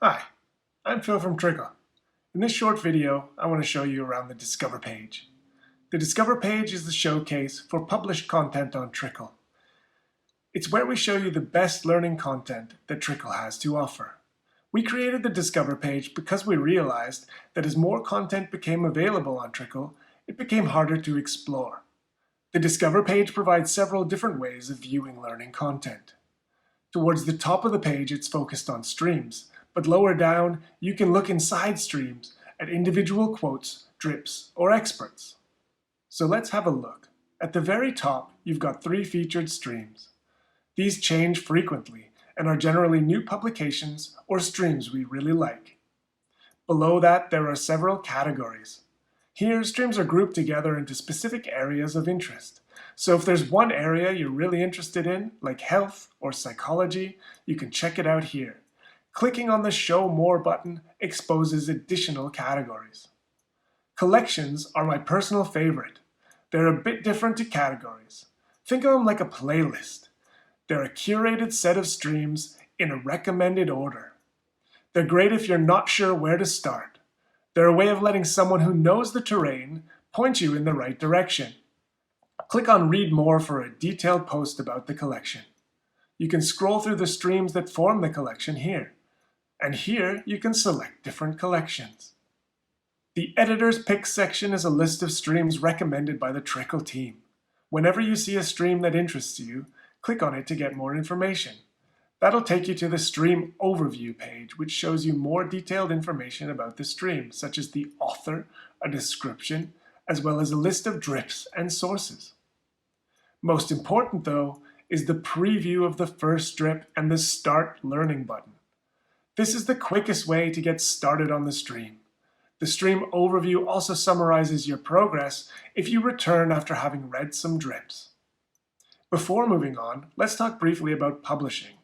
Hi, I'm Phil from Trickle. In this short video, I want to show you around the Discover page. The Discover page is the showcase for published content on Trickle. It's where we show you the best learning content that Trickle has to offer. We created the Discover page because we realized that as more content became available on Trickle, it became harder to explore. The Discover page provides several different ways of viewing learning content. Towards the top of the page, it's focused on streams, but lower down, you can look inside streams at individual quotes, drips, or experts. So let's have a look. At the very top, you've got 3 featured streams. These change frequently and are generally new publications or streams we really like. Below that, there are several categories. Here, streams are grouped together into specific areas of interest. So if there's one area you're really interested in, like health or psychology, you can check it out here. Clicking on the Show More button exposes additional categories. Collections are my personal favorite. They're a bit different to categories. Think of them like a playlist. They're a curated set of streams in a recommended order. They're great if you're not sure where to start. They're a way of letting someone who knows the terrain point you in the right direction. Click on Read More for a detailed post about the collection. You can scroll through the streams that form the collection here. And here you can select different collections. The Editor's Picks section is a list of streams recommended by the Trickle team. Whenever you see a stream that interests you, click on it to get more information. That'll take you to the Stream Overview page, which shows you more detailed information about the stream, such as the author, a description, as well as a list of drips and sources. Most important, though, is the preview of the first drip and the Start Learning button. This is the quickest way to get started on the stream. The stream overview also summarizes your progress if you return after having read some drips. Before moving on, let's talk briefly about publishing.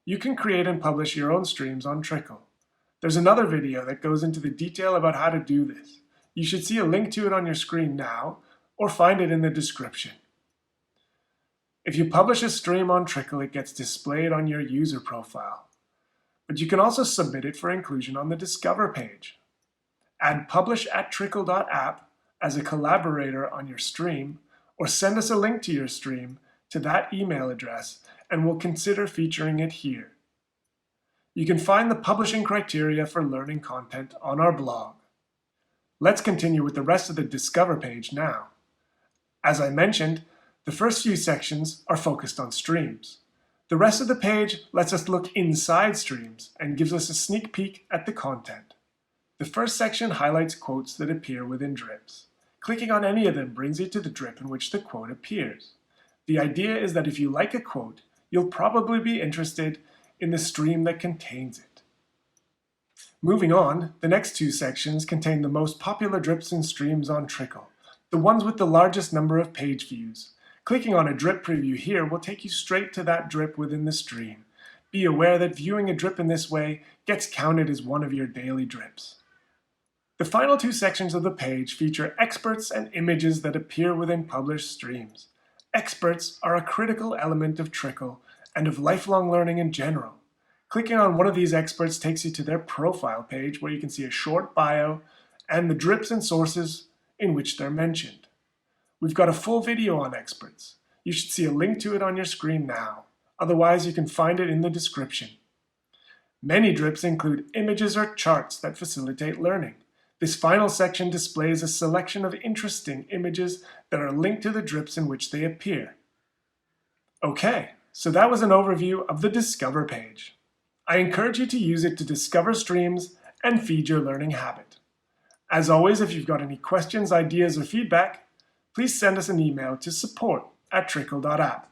You can create and publish your own streams on Trickle. There's another video that goes into the detail about how to do this. You should see a link to it on your screen now, or find it in the description. If you publish a stream on Trickle, it gets displayed on your user profile. But you can also submit it for inclusion on the Discover page. Add publish@trickle.app as a collaborator on your stream, or send us a link to your stream to that email address, and we'll consider featuring it here. You can find the publishing criteria for learning content on our blog. Let's continue with the rest of the Discover page now. As I mentioned, the first few sections are focused on streams. The rest of the page lets us look inside streams and gives us a sneak peek at the content. The first section highlights quotes that appear within drips. Clicking on any of them brings you to the drip in which the quote appears. The idea is that if you like a quote, you'll probably be interested in the stream that contains it. Moving on, the next 2 sections contain the most popular drips and streams on Trickle, the ones with the largest number of page views. Clicking on a drip preview here will take you straight to that drip within the stream. Be aware that viewing a drip in this way gets counted as one of your daily drips. The final 2 sections of the page feature experts and images that appear within published streams. Experts are a critical element of Trickle and of lifelong learning in general. Clicking on one of these experts takes you to their profile page where you can see a short bio and the drips and sources in which they're mentioned. We've got a full video on experts. You should see a link to it on your screen now. Otherwise, you can find it in the description. Many drips include images or charts that facilitate learning. This final section displays a selection of interesting images that are linked to the drips in which they appear. Okay, so that was an overview of the Discover page. I encourage you to use it to discover streams and feed your learning habit. As always, if you've got any questions, ideas, or feedback, please send us an email to support@trickle.app.